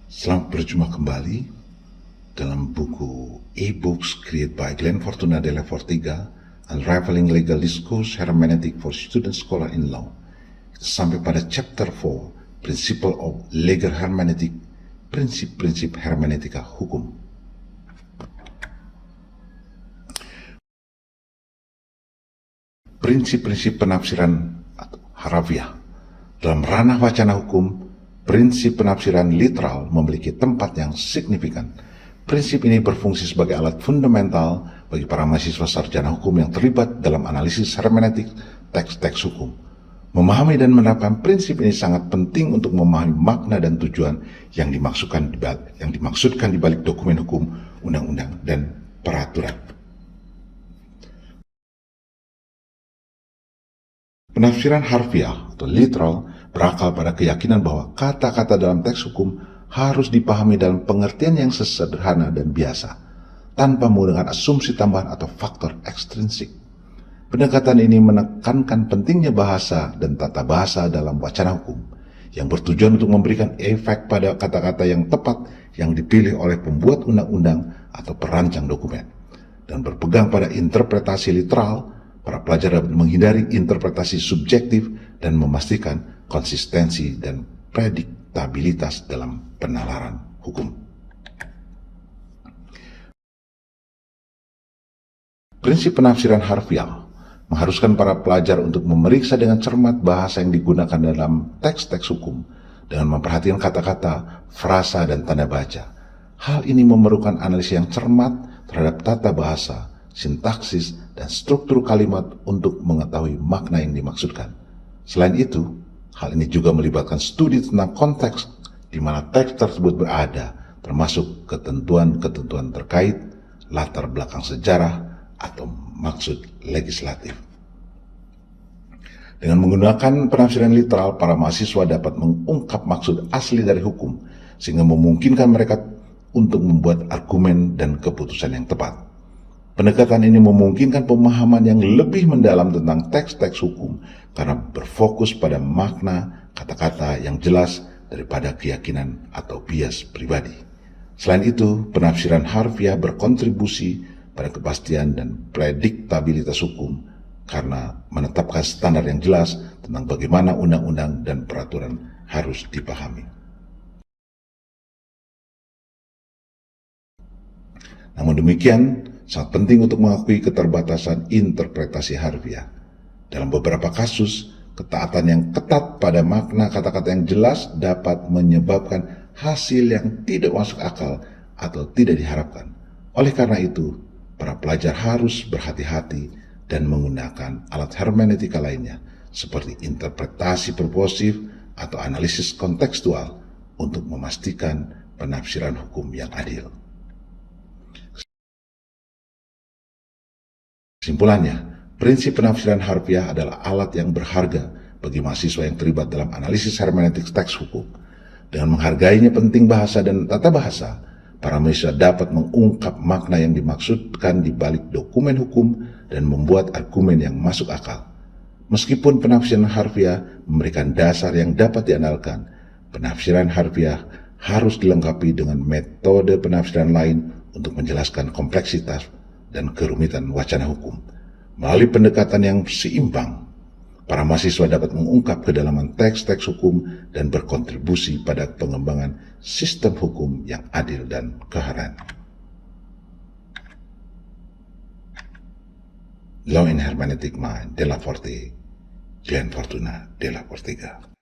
Selamat berjumpa kembali dalam buku e-books created by Glenn Fortuna Della Fortiga, Unraveling Legal Discourse Hermeneutic for Student Scholar in Law. Kita sampai pada chapter 4, Principle of Legal Hermeneutic, prinsip-prinsip hermeneutika hukum. Prinsip-prinsip penafsiran atau harafiah. Dalam ranah wacana hukum, prinsip penafsiran literal memiliki tempat yang signifikan. Prinsip ini berfungsi sebagai alat fundamental bagi para mahasiswa sarjana hukum yang terlibat dalam analisis hermeneutik teks-teks hukum. Memahami dan menerapkan prinsip ini sangat penting untuk memahami makna dan tujuan yang dimaksudkan di balik dokumen hukum, undang-undang, dan peraturan. Penafsiran harfiah atau literal berakal pada keyakinan bahwa kata-kata dalam teks hukum harus dipahami dalam pengertian yang sesederhana dan biasa, tanpa menggunakan asumsi tambahan atau faktor ekstrinsik. Pendekatan ini menekankan pentingnya bahasa dan tata bahasa dalam wacana hukum, yang bertujuan untuk memberikan efek pada kata-kata yang tepat yang dipilih oleh pembuat undang-undang atau perancang dokumen. Dan berpegang pada interpretasi literal, para pelajar dapat menghindari interpretasi subjektif dan memastikan konsistensi dan prediktabilitas dalam penalaran hukum. Prinsip penafsiran harfiah mengharuskan para pelajar untuk memeriksa dengan cermat bahasa yang digunakan dalam teks-teks hukum dengan memperhatikan kata-kata, frasa, dan tanda baca. Hal ini memerlukan analisis yang cermat terhadap tata bahasa, sintaksis, dan struktur kalimat untuk mengetahui makna yang dimaksudkan. Selain itu, hal ini juga melibatkan studi tentang konteks di mana teks tersebut berada, termasuk ketentuan-ketentuan terkait, latar belakang sejarah, atau maksud legislatif. Dengan menggunakan penafsiran literal, para mahasiswa dapat mengungkap maksud asli dari hukum, sehingga memungkinkan mereka untuk membuat argumen dan keputusan yang tepat. Pendekatan ini memungkinkan pemahaman yang lebih mendalam tentang teks-teks hukum karena berfokus pada makna kata-kata yang jelas daripada keyakinan atau bias pribadi. Selain itu, penafsiran harfiah berkontribusi pada kepastian dan prediktabilitas hukum karena menetapkan standar yang jelas tentang bagaimana undang-undang dan peraturan harus dipahami. Namun demikian, sangat penting untuk mengakui keterbatasan interpretasi harfiah. Dalam beberapa kasus, ketaatan yang ketat pada makna kata-kata yang jelas dapat menyebabkan hasil yang tidak masuk akal atau tidak diharapkan. Oleh karena itu, para pelajar harus berhati-hati dan menggunakan alat hermeneutika lainnya, seperti interpretasi proposif atau analisis kontekstual untuk memastikan penafsiran hukum yang adil. Kesimpulannya, prinsip penafsiran harfiah adalah alat yang berharga bagi mahasiswa yang terlibat dalam analisis hermeneutik teks hukum. Dengan menghargainya penting bahasa dan tata bahasa, para mahasiswa dapat mengungkap makna yang dimaksudkan di balik dokumen hukum dan membuat argumen yang masuk akal. Meskipun penafsiran harfiah memberikan dasar yang dapat diandalkan, penafsiran harfiah harus dilengkapi dengan metode penafsiran lain untuk menjelaskan kompleksitas dan kerumitan wacana hukum. Melalui pendekatan yang seimbang, para mahasiswa dapat mengungkap kedalaman teks-teks hukum dan berkontribusi pada pengembangan sistem hukum yang adil dan koheren. Law in Hermeneutic Mind, Della Forte, Glenn Fortuna Della Fortiga.